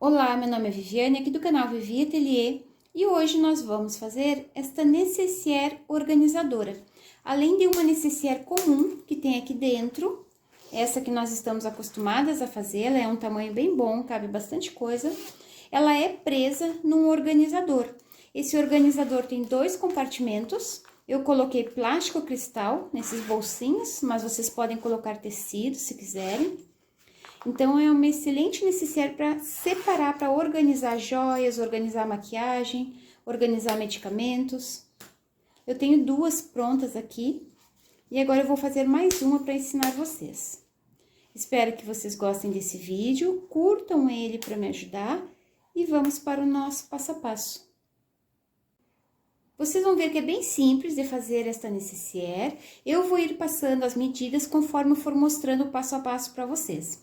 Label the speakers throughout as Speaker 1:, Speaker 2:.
Speaker 1: Olá, meu nome é Viviane, aqui do canal Vivi Atelier, e hoje nós vamos fazer esta necessaire organizadora. Além de uma necessaire comum que tem aqui dentro, essa que nós estamos acostumadas a fazer, ela é um tamanho bem bom, cabe bastante coisa. Ela é presa num organizador. Esse organizador tem dois compartimentos. Eu coloquei plástico cristal nesses bolsinhos, mas vocês podem colocar tecido se quiserem. Então, é uma excelente necessaire para separar, para organizar joias, organizar maquiagem, organizar medicamentos. Eu tenho duas prontas aqui e agora eu vou fazer mais uma para ensinar vocês. Espero que vocês gostem desse vídeo, curtam ele para me ajudar e vamos para o nosso passo a passo. Vocês vão ver que é bem simples de fazer esta necessaire. Eu vou ir passando as medidas conforme eu for mostrando o passo a passo para vocês.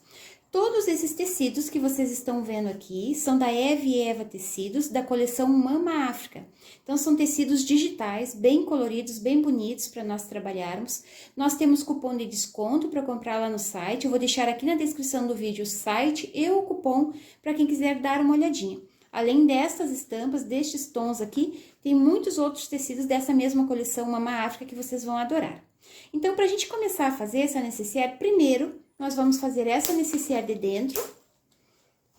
Speaker 1: Todos esses tecidos que vocês estão vendo aqui são da Eve Eva Tecidos, da coleção Mama África. Então, são tecidos digitais, bem coloridos, bem bonitos para nós trabalharmos. Nós temos cupom de desconto para comprar lá no site. Eu vou deixar aqui na descrição do vídeo o site e o cupom para quem quiser dar uma olhadinha. Além destas estampas, destes tons aqui, tem muitos outros tecidos dessa mesma coleção Mama África que vocês vão adorar. Então, para a gente começar a fazer essa necessaire, primeiro, nós vamos fazer essa necessaire de dentro,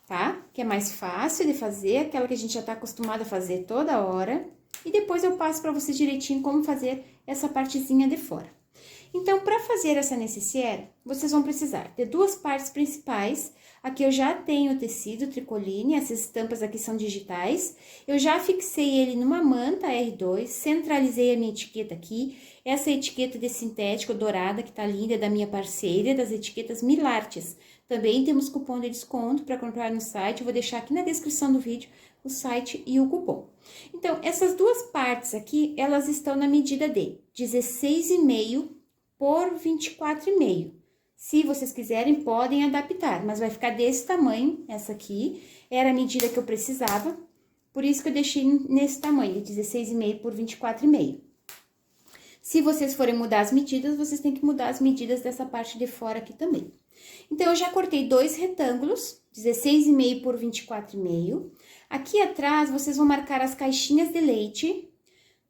Speaker 1: tá? Que é mais fácil de fazer, aquela que a gente já tá acostumado a fazer toda hora. E depois eu passo para vocês direitinho como fazer essa partezinha de fora. Então, para fazer essa necessaire, vocês vão precisar de duas partes principais. Aqui eu já tenho o tecido tricoline, essas estampas aqui são digitais. Eu já fixei ele numa manta R2, centralizei a minha etiqueta aqui. Essa etiqueta de sintético dourada, que tá linda, é da minha parceira, das etiquetas Milartes. Também temos cupom de desconto para comprar no site, eu vou deixar aqui na descrição do vídeo o site e o cupom. Então, essas duas partes aqui, elas estão na medida de 16,5 por 24,5. Se vocês quiserem, podem adaptar, mas vai ficar desse tamanho, essa aqui. Era a medida que eu precisava, por isso que eu deixei nesse tamanho, de 16,5 por 24,5. Se vocês forem mudar as medidas, vocês têm que mudar as medidas dessa parte de fora aqui também. Então, eu já cortei dois retângulos, 16,5 por 24,5. Aqui atrás, vocês vão marcar as caixinhas de leite,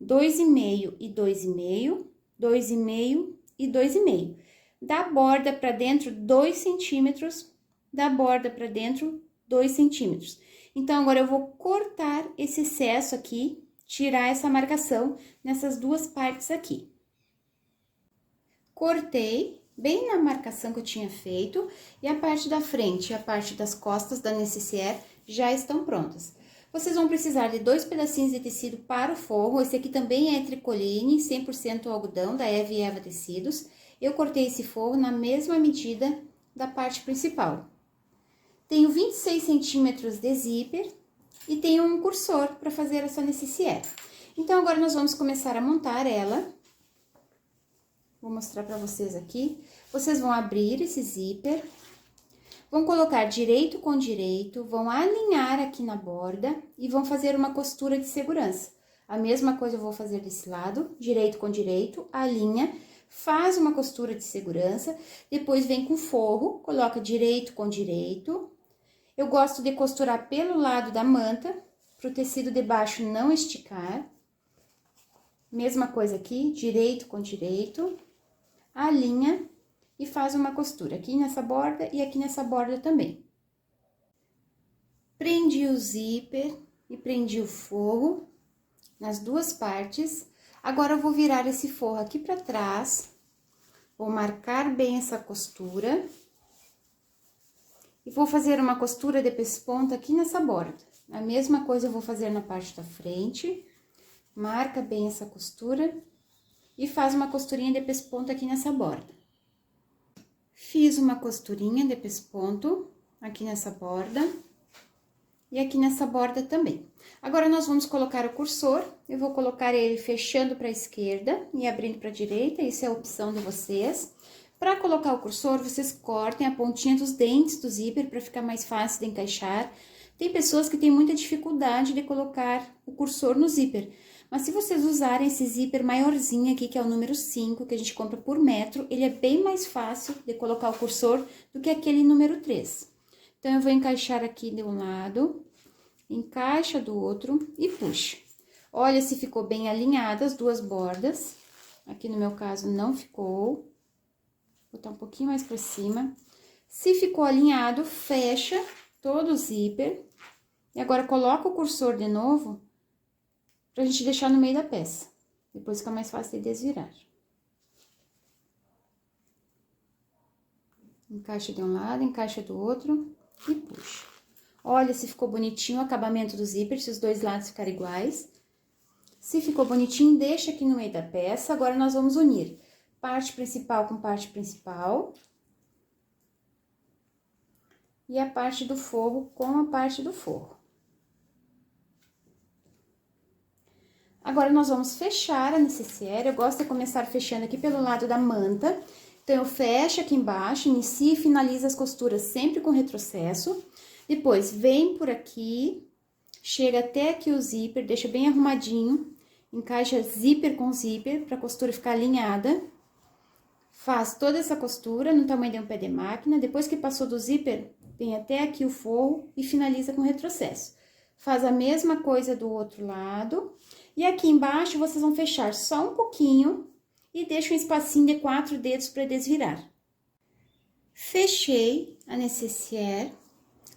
Speaker 1: 2,5 e 2,5, 2,5 e 2,5. Da borda para dentro, 2 centímetros, da borda para dentro, 2 centímetros. Então, agora eu vou cortar esse excesso aqui, tirar essa marcação nessas duas partes aqui. Cortei bem na marcação que eu tinha feito, e a parte da frente e a parte das costas da necessaire já estão prontas. Vocês vão precisar de 2 pedacinhos de tecido para o forro, esse aqui também é tricoline, 100% algodão, da Eve Eva Tecidos. Eu cortei esse forro na mesma medida da parte principal. Tenho 26 centímetros de zíper e tenho um cursor para fazer essa necessaire. Então, agora nós vamos começar a montar ela. Vou mostrar para vocês aqui. Vocês vão abrir esse zíper, vão colocar direito com direito, vão alinhar aqui na borda e vão fazer uma costura de segurança. A mesma coisa eu vou fazer desse lado, direito com direito, alinha, faz uma costura de segurança, depois vem com forro, coloca direito com direito. Eu gosto de costurar pelo lado da manta, para o tecido de baixo não esticar. Mesma coisa aqui, direito com direito, alinha e faz uma costura aqui nessa borda e aqui nessa borda também. Prendi o zíper e prendi o forro nas duas partes. Agora, eu vou virar esse forro aqui pra trás, vou marcar bem essa costura e vou fazer uma costura de pesponta aqui nessa borda. A mesma coisa eu vou fazer na parte da frente, marca bem essa costura e faz uma costurinha de pesponto aqui nessa borda. Fiz uma costurinha de pesponto aqui nessa borda e aqui nessa borda também. Agora, nós vamos colocar o cursor, eu vou colocar ele fechando para a esquerda e abrindo para a direita, isso é a opção de vocês. Para colocar o cursor, vocês cortem a pontinha dos dentes do zíper para ficar mais fácil de encaixar. Tem pessoas que têm muita dificuldade de colocar o cursor no zíper, mas se vocês usarem esse zíper maiorzinho aqui, que é o número 5, que a gente compra por metro, ele é bem mais fácil de colocar o cursor do que aquele número 3. Então, eu vou encaixar aqui de um lado, encaixa do outro e puxa. Olha se ficou bem alinhada as duas bordas. Aqui no meu caso não ficou. Vou botar um pouquinho mais pra cima. Se ficou alinhado, fecha todo o zíper. E agora, coloca o cursor de novo, pra gente deixar no meio da peça. Depois fica mais fácil de desvirar. Encaixa de um lado, encaixa do outro e puxa. Olha se ficou bonitinho o acabamento do zíper, se os dois lados ficarem iguais. Se ficou bonitinho, deixa aqui no meio da peça. Agora, nós vamos unir parte principal com parte principal. E a parte do forro com a parte do forro. Agora, nós vamos fechar a necessaire. Eu gosto de começar fechando aqui pelo lado da manta. Então, eu fecho aqui embaixo, inicio e finalizo as costuras sempre com retrocesso. Depois, vem por aqui, chega até aqui o zíper, deixa bem arrumadinho. Encaixa zíper com zíper, pra costura ficar alinhada. Faz toda essa costura no tamanho de um pé de máquina. Depois que passou do zíper, vem até aqui o forro e finaliza com retrocesso. Faz a mesma coisa do outro lado. E aqui embaixo, vocês vão fechar só um pouquinho e deixa um espacinho de 4 dedos para desvirar. Fechei a necessaire.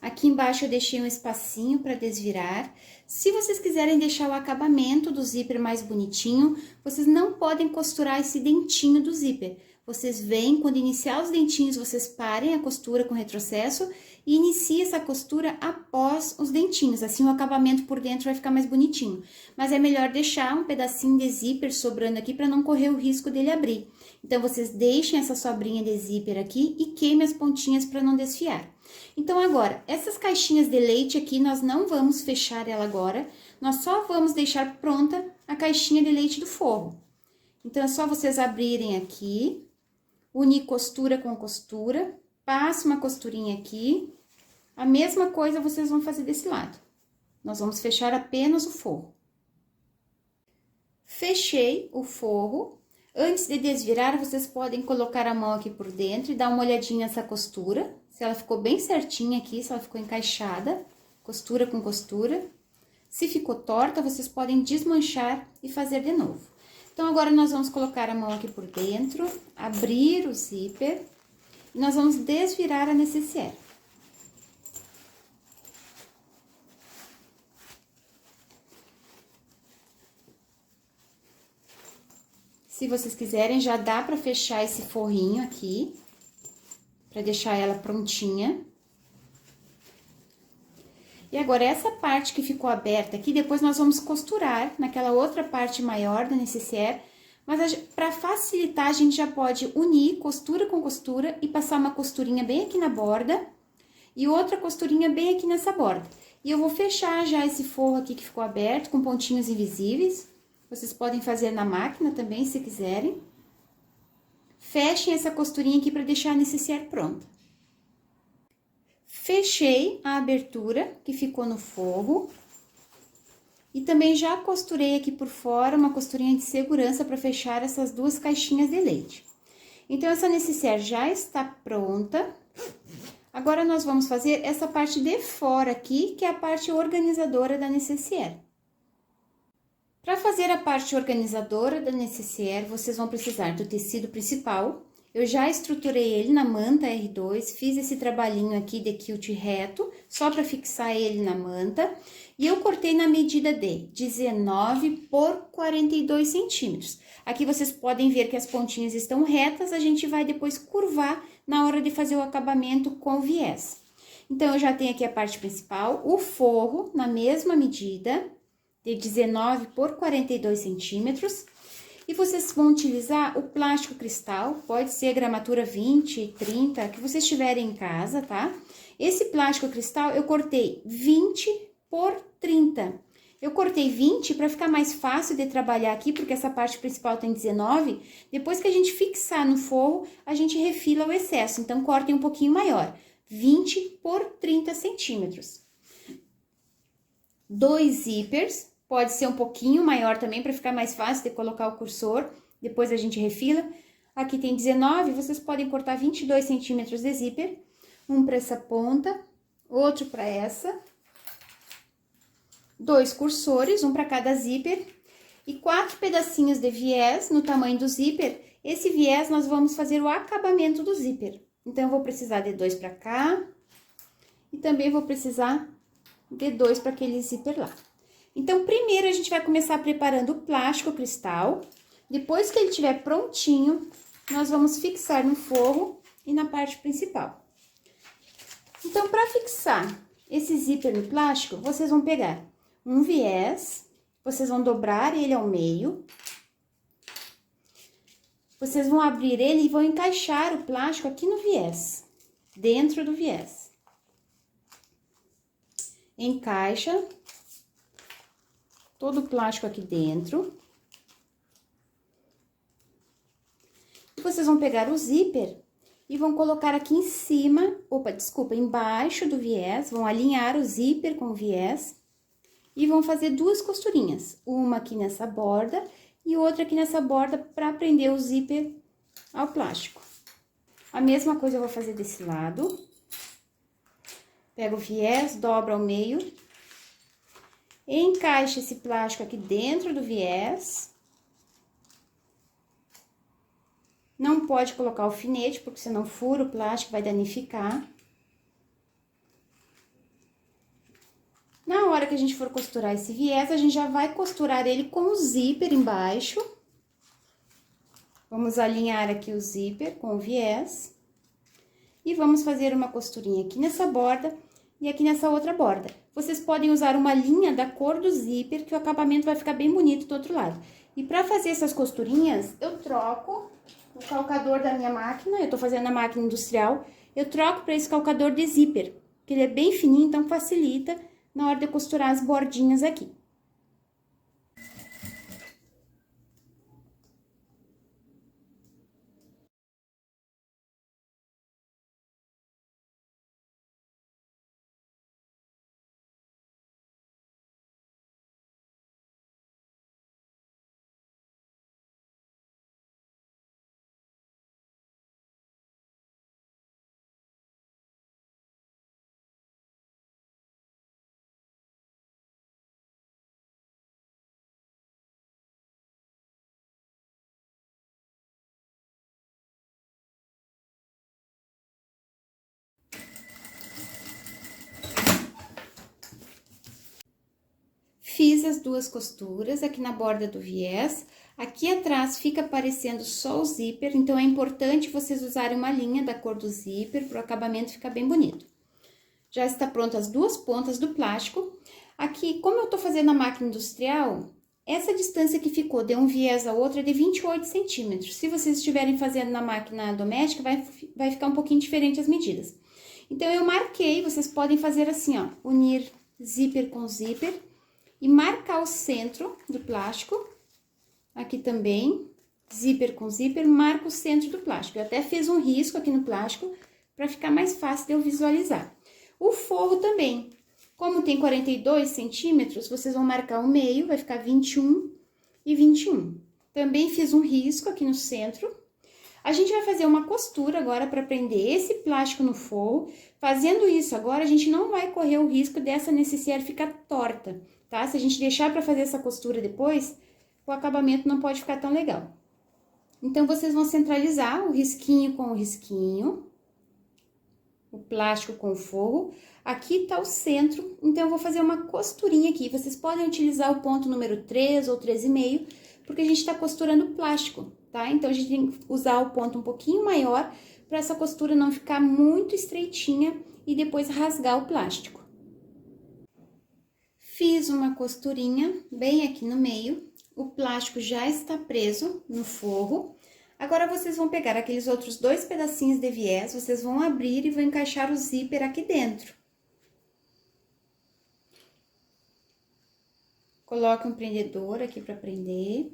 Speaker 1: Aqui embaixo eu deixei um espacinho para desvirar. Se vocês quiserem deixar o acabamento do zíper mais bonitinho, vocês não podem costurar esse dentinho do zíper. Vocês vêm, quando iniciar os dentinhos, vocês parem a costura com retrocesso e iniciem essa costura após os dentinhos. Assim, o acabamento por dentro vai ficar mais bonitinho. Mas é melhor deixar um pedacinho de zíper sobrando aqui para não correr o risco dele abrir. Então, vocês deixem essa sobrinha de zíper aqui e queimem as pontinhas para não desfiar. Então, agora, essas caixinhas de leite aqui, nós não vamos fechar ela agora. Nós só vamos deixar pronta a caixinha de leite do forro. Então, é só vocês abrirem aqui. Unir costura com costura, passa uma costurinha aqui. A mesma coisa vocês vão fazer desse lado. Nós vamos fechar apenas o forro. Fechei o forro. Antes de desvirar, vocês podem colocar a mão aqui por dentro e dar uma olhadinha nessa costura. Se ela ficou bem certinha aqui, se ela ficou encaixada, costura com costura. Se ficou torta, vocês podem desmanchar e fazer de novo. Então, agora, nós vamos colocar a mão aqui por dentro, abrir o zíper, e nós vamos desvirar a necessaire. Se vocês quiserem, já dá pra fechar esse forrinho aqui, pra deixar ela prontinha. E agora, essa parte que ficou aberta aqui, depois nós vamos costurar naquela outra parte maior da necessaire. Mas para facilitar, a gente já pode unir costura com costura e passar uma costurinha bem aqui na borda e outra costurinha bem aqui nessa borda. E eu vou fechar já esse forro aqui que ficou aberto com pontinhos invisíveis. Vocês podem fazer na máquina também, se quiserem. Fechem essa costurinha aqui para deixar a necessaire pronta. Fechei a abertura que ficou no forro. E também já costurei aqui por fora uma costurinha de segurança para fechar essas duas caixinhas de leite. Então, essa necessaire já está pronta. Agora, nós vamos fazer essa parte de fora aqui, que é a parte organizadora da necessaire. Para fazer a parte organizadora da necessaire, vocês vão precisar do tecido principal. Eu já estruturei ele na manta R2, fiz esse trabalhinho aqui de quilt reto, só para fixar ele na manta. E eu cortei na medida de 19 por 42 centímetros. Aqui vocês podem ver que as pontinhas estão retas, a gente vai depois curvar na hora de fazer o acabamento com viés. Então, eu já tenho aqui a parte principal, o forro na mesma medida, de 19 por 42 centímetros. E vocês vão utilizar o plástico cristal, pode ser gramatura 20, 30, que vocês tiverem em casa, tá? Esse plástico cristal eu cortei 20 por 30. Eu cortei 20 para ficar mais fácil de trabalhar aqui, porque essa parte principal tem 19. Depois que a gente fixar no forro, a gente refila o excesso, então cortem um pouquinho maior, 20 por 30 centímetros. 2 zíperes. Pode ser um pouquinho maior também, para ficar mais fácil de colocar o cursor. Depois a gente refila. Aqui tem 19, vocês podem cortar 22 centímetros de zíper. Um para essa ponta outro para essa, 2 cursores, um para cada zíper, e 4 pedacinhos de viés no tamanho do zíper. Esse viés nós vamos fazer o acabamento do zíper. Então, eu vou precisar de 2 para cá, e também vou precisar de 2 para aquele zíper lá. Então, primeiro a gente vai começar preparando o plástico cristal. Depois que ele estiver prontinho, nós vamos fixar no forro e na parte principal. Então, para fixar esse zíper no plástico, vocês vão pegar um viés, vocês vão dobrar ele ao meio. Vocês vão abrir ele e vão encaixar o plástico aqui no viés, dentro do viés. Encaixa todo o plástico aqui dentro. E vocês vão pegar o zíper e vão colocar aqui em cima, embaixo do viés, vão alinhar o zíper com o viés e vão fazer 2 costurinhas, uma aqui nessa borda e outra aqui nessa borda para prender o zíper ao plástico. A mesma coisa eu vou fazer desse lado. Pega o viés, dobra ao meio, encaixa esse plástico aqui dentro do viés. Não pode colocar alfinete, porque senão fura o plástico, vai danificar. Na hora que a gente for costurar esse viés, a gente já vai costurar ele com o zíper embaixo. Vamos alinhar aqui o zíper com o viés. E vamos fazer uma costurinha aqui nessa borda e aqui nessa outra borda. Vocês podem usar uma linha da cor do zíper, que o acabamento vai ficar bem bonito do outro lado. E para fazer essas costurinhas, eu troco o calcador da minha máquina, eu tô fazendo na máquina industrial, eu troco para esse calcador de zíper, que ele é bem fininho, então facilita na hora de costurar as bordinhas aqui. Fiz as 2 costuras aqui na borda do viés. Aqui atrás fica aparecendo só o zíper, então é importante vocês usarem uma linha da cor do zíper para o acabamento ficar bem bonito. Já está pronto as 2 pontas do plástico. Aqui, como eu tô fazendo na máquina industrial, essa distância que ficou de um viés ao outro é de 28 centímetros. Se vocês estiverem fazendo na máquina doméstica, vai ficar um pouquinho diferente as medidas. Então, eu marquei, vocês podem fazer assim, ó, unir zíper com zíper e marcar o centro do plástico. Aqui também, zíper com zíper, marca o centro do plástico. Eu até fiz um risco aqui no plástico para ficar mais fácil de eu visualizar. O forro também, como tem 42 centímetros, vocês vão marcar o meio, vai ficar 21 e 21. Também fiz um risco aqui no centro. A gente vai fazer uma costura agora para prender esse plástico no forro. Fazendo isso agora, a gente não vai correr o risco dessa necessaire ficar torta, tá? Se a gente deixar para fazer essa costura depois, o acabamento não pode ficar tão legal. Então, vocês vão centralizar o risquinho com o risquinho, o plástico com o forro. Aqui tá o centro, então eu vou fazer uma costurinha aqui. Vocês podem utilizar o ponto número 3 ou 3,5, porque a gente tá costurando o plástico, tá? Então, a gente tem que usar o ponto um pouquinho maior, para essa costura não ficar muito estreitinha e depois rasgar o plástico. Fiz uma costurinha bem aqui no meio, o plástico já está preso no forro. Agora, vocês vão pegar aqueles outros 2 pedacinhos de viés, vocês vão abrir e vão encaixar o zíper aqui dentro. Coloque um prendedor aqui para prender.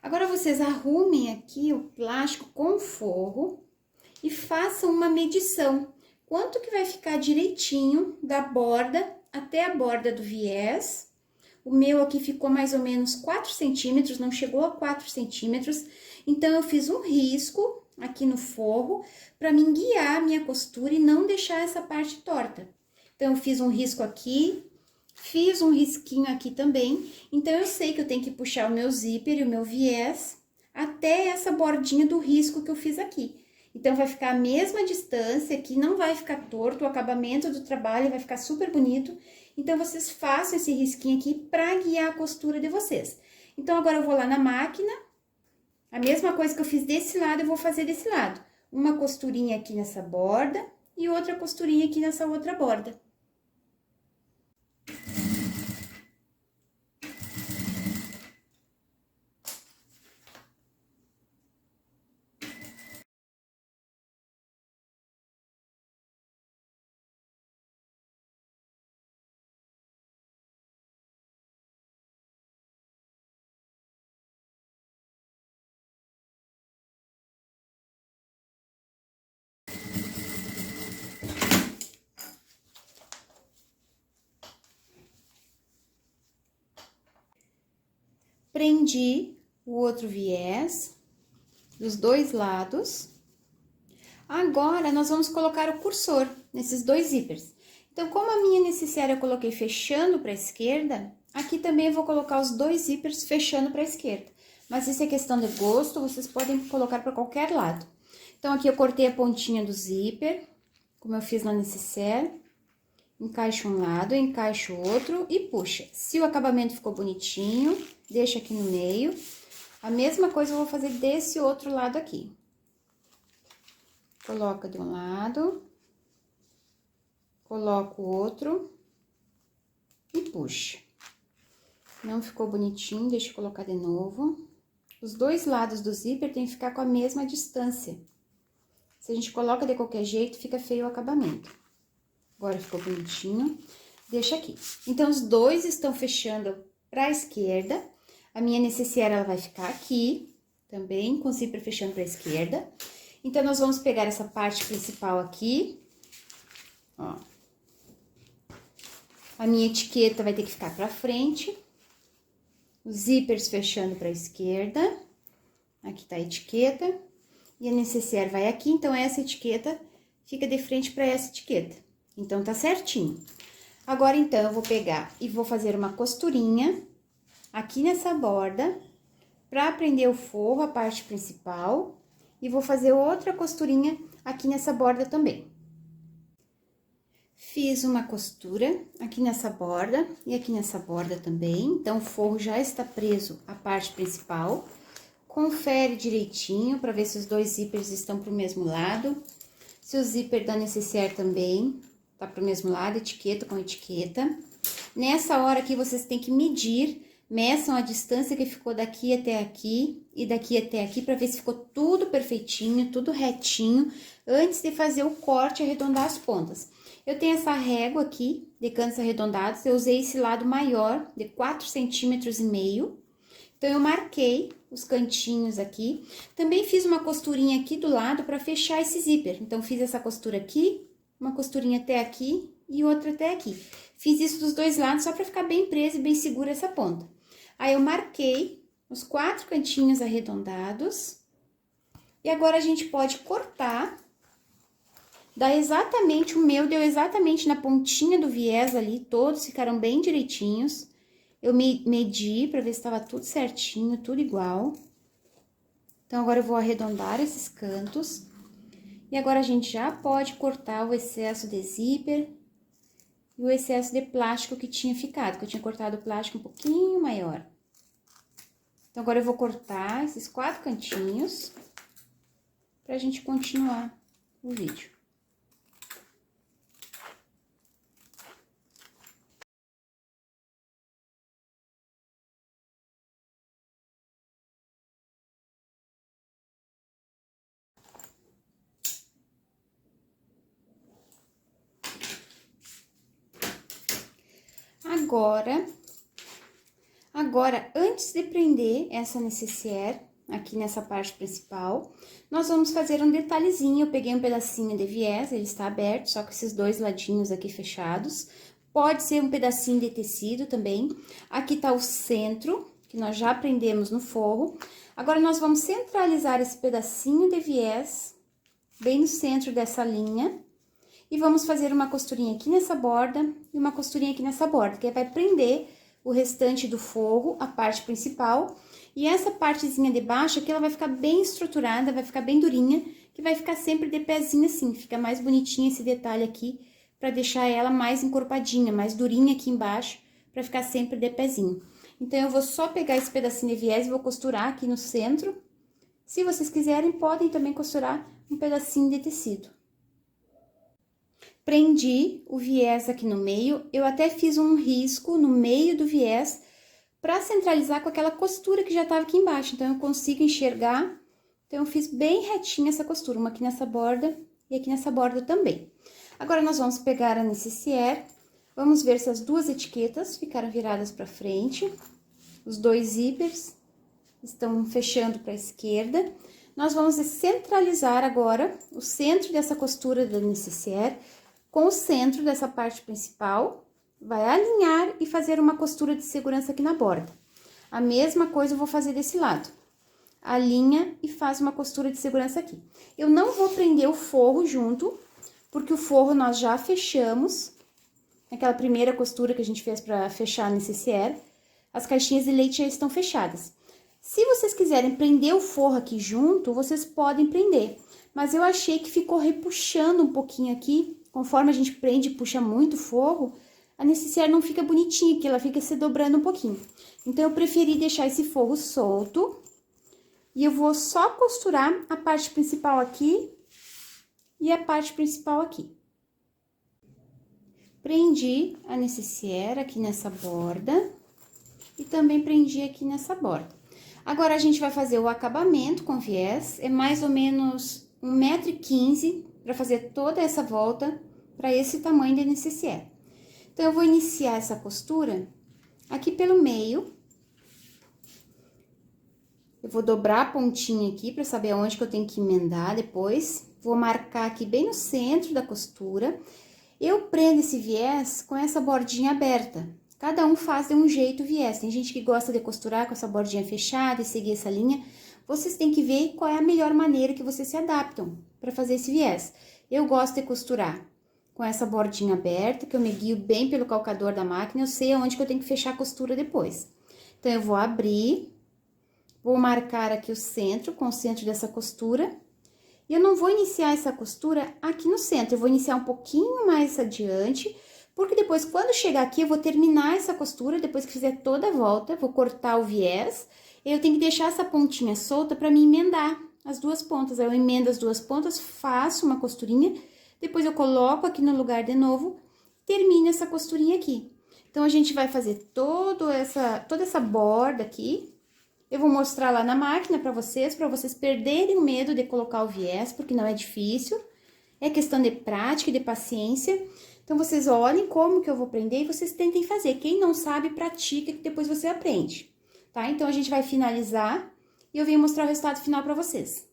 Speaker 1: Agora, vocês arrumem aqui o plástico com o forro e façam uma medição. Quanto que vai ficar direitinho da borda até a borda do viés. O meu aqui ficou mais ou menos 4 centímetros, não chegou a 4 centímetros. Então, eu fiz um risco aqui no forro, para mim guiar a minha costura e não deixar essa parte torta. Então, eu fiz um risco aqui, fiz um risquinho aqui também, então eu sei que eu tenho que puxar o meu zíper e o meu viés até essa bordinha do risco que eu fiz aqui. Então, vai ficar a mesma distância aqui, não vai ficar torto, o acabamento do trabalho vai ficar super bonito. Então, vocês façam esse risquinho aqui para guiar a costura de vocês. Então, agora eu vou lá na máquina, a mesma coisa que eu fiz desse lado, eu vou fazer desse lado. Uma costurinha aqui nessa borda e outra costurinha aqui nessa outra borda. Prendi o outro viés dos dois lados. Agora, nós vamos colocar o cursor nesses dois zíperes. Então, como a minha necessaire eu coloquei fechando para a esquerda, aqui também eu vou colocar os dois zíperes fechando para a esquerda. Mas isso é questão de gosto, vocês podem colocar para qualquer lado. Então, aqui eu cortei a pontinha do zíper, como eu fiz na necessaire. Encaixa um lado, encaixa o outro e puxa. Se o acabamento ficou bonitinho, deixa aqui no meio. A mesma coisa eu vou fazer desse outro lado aqui. Coloca de um lado, coloca o outro e puxa. Não ficou bonitinho, deixa eu colocar de novo. Os dois lados do zíper tem que ficar com a mesma distância. Se a gente coloca de qualquer jeito, fica feio o acabamento. Agora ficou bonitinho, deixa aqui. Então, os dois estão fechando para a esquerda. A minha necessaire, ela vai ficar aqui, também, com o zíper fechando para a esquerda. Então, nós vamos pegar essa parte principal aqui, ó. A minha etiqueta vai ter que ficar para frente. Os zíperes fechando para a esquerda. Aqui tá a etiqueta. E a necessaire vai aqui, então, essa etiqueta fica de frente para essa etiqueta. Então, tá certinho. Agora, então, eu vou pegar e vou fazer uma costurinha aqui nessa borda, pra prender o forro, a parte principal, e vou fazer outra costurinha aqui nessa borda também. Fiz uma costura aqui nessa borda e aqui nessa borda também, então, o forro já está preso à parte principal. Confere direitinho pra ver se os dois zíperes estão pro mesmo lado, se o zíper da necessaire também tá pro mesmo lado, etiqueta com etiqueta. Nessa hora aqui, vocês têm que medir, meçam a distância que ficou daqui até aqui e daqui até aqui, pra ver se ficou tudo perfeitinho, tudo retinho, antes de fazer o corte e arredondar as pontas. Eu tenho essa régua aqui, de cantos arredondados, eu usei esse lado maior, de 4,5 centímetros. Então, eu marquei os cantinhos aqui. Também fiz uma costurinha aqui do lado pra fechar esse zíper. Então, fiz essa costura aqui, uma costurinha até aqui e outra até aqui. Fiz isso dos dois lados só pra ficar bem presa e bem segura essa ponta. Aí, eu marquei os 4 cantinhos arredondados. E agora, a gente pode cortar. Dá exatamente, o meu deu exatamente na pontinha do viés ali, todos ficaram bem direitinhos. Eu medi pra ver se tava tudo certinho, tudo igual. Então, agora eu vou arredondar esses cantos. E agora, a gente já pode cortar o excesso de zíper e o excesso de plástico que tinha ficado, que eu tinha cortado o plástico um pouquinho maior. Então, agora eu vou cortar esses 4 cantinhos pra gente continuar o vídeo. Agora, antes de prender essa necessaire, aqui nessa parte principal, nós vamos fazer um detalhezinho. Eu peguei um pedacinho de viés, ele está aberto, só com esses dois ladinhos aqui fechados. Pode ser um pedacinho de tecido também. Aqui tá o centro, que nós já prendemos no forro. Agora, nós vamos centralizar esse pedacinho de viés bem no centro dessa linha. E vamos fazer uma costurinha aqui nessa borda e uma costurinha aqui nessa borda, que vai prender o restante do forro, a parte principal. E essa partezinha de baixo aqui, ela vai ficar bem estruturada, vai ficar bem durinha, que vai ficar sempre de pezinho assim, fica mais bonitinho esse detalhe aqui, pra deixar ela mais encorpadinha, mais durinha aqui embaixo, pra ficar sempre de pezinho. Então, eu vou só pegar esse pedacinho de viés e vou costurar aqui no centro. Se vocês quiserem, podem também costurar um pedacinho de tecido. Prendi o viés aqui no meio, eu até fiz um risco no meio do viés para centralizar com aquela costura que já tava aqui embaixo, então eu consigo enxergar. Então, eu fiz bem retinha essa costura, uma aqui nessa borda e aqui nessa borda também. Agora, nós vamos pegar a necessaire, vamos ver se as duas etiquetas ficaram viradas para frente, os dois zíperes estão fechando para a esquerda. Nós vamos centralizar agora o centro dessa costura da necessaire com o centro dessa parte principal, vai alinhar e fazer uma costura de segurança aqui na borda. A mesma coisa eu vou fazer desse lado. Alinha e faz uma costura de segurança aqui. Eu não vou prender o forro junto, porque o forro nós já fechamos. Naquela primeira costura que a gente fez para fechar a necessaire, as caixinhas de leite já estão fechadas. Se vocês quiserem prender o forro aqui junto, vocês podem prender. Mas eu achei que ficou repuxando um pouquinho aqui. Conforme a gente prende e puxa muito forro, a necessaire não fica bonitinha, que ela fica se dobrando um pouquinho. Então, eu preferi deixar esse forro solto. E eu vou só costurar a parte principal aqui e a parte principal aqui. Prendi a necessaire aqui nessa borda e também prendi aqui nessa borda. Agora, a gente vai fazer o acabamento com viés, é mais ou menos 1,15 m para fazer toda essa volta para esse tamanho de necessaire. Então, eu vou iniciar essa costura aqui pelo meio. Eu vou dobrar a pontinha aqui para saber aonde que eu tenho que emendar depois. Vou marcar aqui bem no centro da costura. Eu prendo esse viés com essa bordinha aberta. Cada um faz de um jeito o viés. Tem gente que gosta de costurar com essa bordinha fechada e seguir essa linha. Vocês têm que ver qual é a melhor maneira que vocês se adaptam para fazer esse viés. Eu gosto de costurar com essa bordinha aberta, que eu me guio bem pelo calcador da máquina, eu sei aonde que eu tenho que fechar a costura depois. Então, eu vou abrir, vou marcar aqui o centro, com o centro dessa costura, e eu não vou iniciar essa costura aqui no centro, eu vou iniciar um pouquinho mais adiante, porque depois, quando chegar aqui, eu vou terminar essa costura, depois que fizer toda a volta, vou cortar o viés, e eu tenho que deixar essa pontinha solta para me emendar as duas pontas. Aí eu emendo as duas pontas, faço uma costurinha, depois eu coloco aqui no lugar de novo, termino essa costurinha aqui. Então, a gente vai fazer toda essa borda aqui. Eu vou mostrar lá na máquina para vocês perderem o medo de colocar o viés, porque não é difícil. É questão de prática e de paciência. Então, vocês olhem como que eu vou prender e vocês tentem fazer. Quem não sabe, pratica, que depois você aprende, tá? Então, a gente vai finalizar e eu venho mostrar o resultado final para vocês.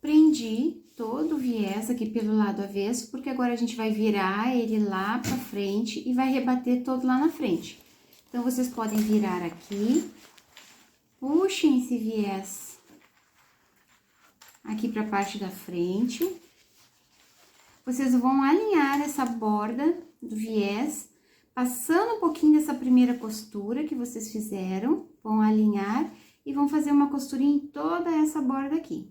Speaker 1: Prendi todo o viés aqui pelo lado avesso, porque agora a gente vai virar ele lá pra frente e vai rebater todo lá na frente. Então, vocês podem virar aqui, puxem esse viés aqui pra parte da frente. Vocês vão alinhar essa borda do viés, passando um pouquinho dessa primeira costura que vocês fizeram, vão alinhar e vão fazer uma costurinha em toda essa borda aqui.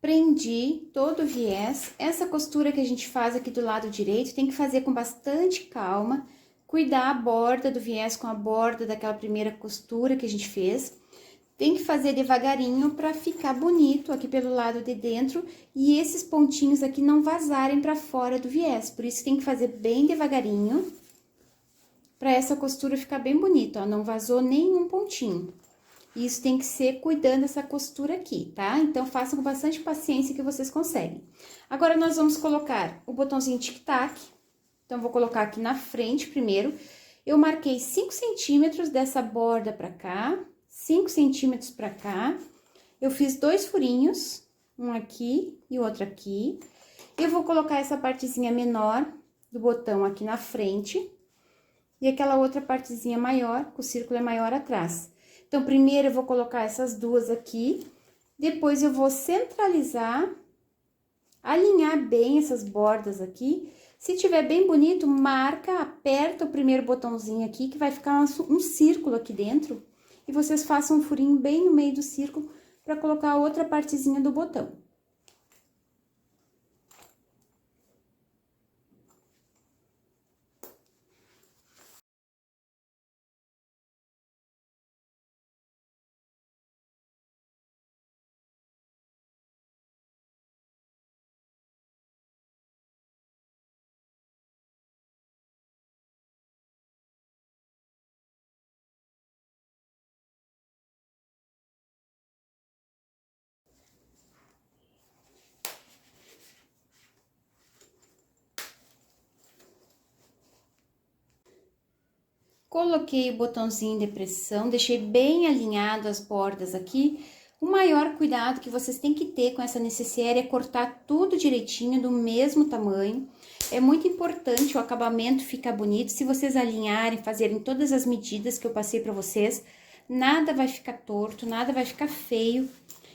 Speaker 1: Prendi todo o viés. Essa costura que a gente faz aqui do lado direito tem que fazer com bastante calma, cuidar a borda do viés com a borda daquela primeira costura que a gente fez. Tem que fazer devagarinho para ficar bonito aqui pelo lado de dentro e esses pontinhos aqui não vazarem para fora do viés. Por isso tem que fazer bem devagarinho para essa costura ficar bem bonita, ó, não vazou nenhum pontinho. Isso tem que ser cuidando dessa costura aqui, tá? Então, façam com bastante paciência que vocês conseguem. Agora, nós vamos colocar o botãozinho tic-tac. Então, vou colocar aqui na frente primeiro. Eu marquei 5 centímetros dessa borda pra cá, 5 centímetros pra cá. Eu fiz 2 furinhos, um aqui e outro aqui. Eu vou colocar essa partezinha menor do botão aqui na frente. E aquela outra partezinha maior, que o círculo é maior atrás. Então, primeiro eu vou colocar essas duas aqui, depois eu vou centralizar, alinhar bem essas bordas aqui. Se tiver bem bonito, marca, aperta o primeiro botãozinho aqui, que vai ficar um círculo aqui dentro. E vocês façam um furinho bem no meio do círculo, para colocar a outra partezinha do botão. Coloquei o botãozinho de pressão, deixei bem alinhado as bordas aqui. O maior cuidado que vocês têm que ter com essa necessaire é cortar tudo direitinho, do mesmo tamanho. É muito importante o acabamento ficar bonito. Se vocês alinharem, fazerem todas as medidas que eu passei para vocês, nada vai ficar torto, nada vai ficar feio.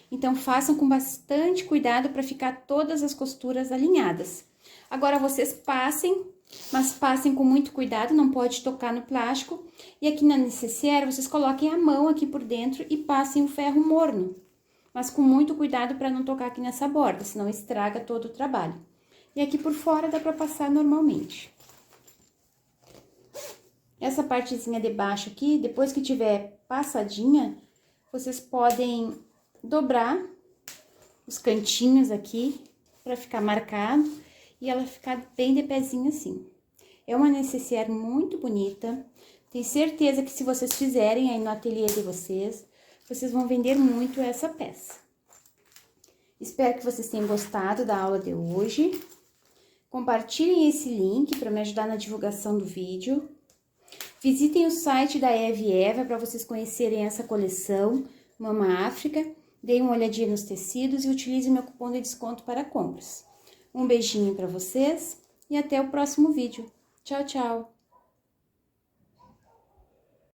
Speaker 1: Então, façam com bastante cuidado para ficar todas as costuras alinhadas. Agora, vocês passem, mas passem com muito cuidado, não pode tocar no plástico. E aqui na necessaire, vocês coloquem a mão aqui por dentro e passem o ferro morno. Mas com muito cuidado para não tocar aqui nessa borda, senão estraga todo o trabalho. E aqui por fora dá para passar normalmente. Essa partezinha de baixo aqui, depois que tiver passadinha, vocês podem dobrar os cantinhos aqui para ficar marcado e ela ficar bem de pezinho assim. É uma necessaire muito bonita. Tenho certeza que se vocês fizerem aí no ateliê de vocês, vocês vão vender muito essa peça. Espero que vocês tenham gostado da aula de hoje. Compartilhem esse link para me ajudar na divulgação do vídeo. Visitem o site da Eve Eva para vocês conhecerem essa coleção Mama África. Dê uma olhadinha nos tecidos e utilize meu cupom de desconto para compras. Um beijinho para vocês e até o próximo vídeo. Tchau, tchau!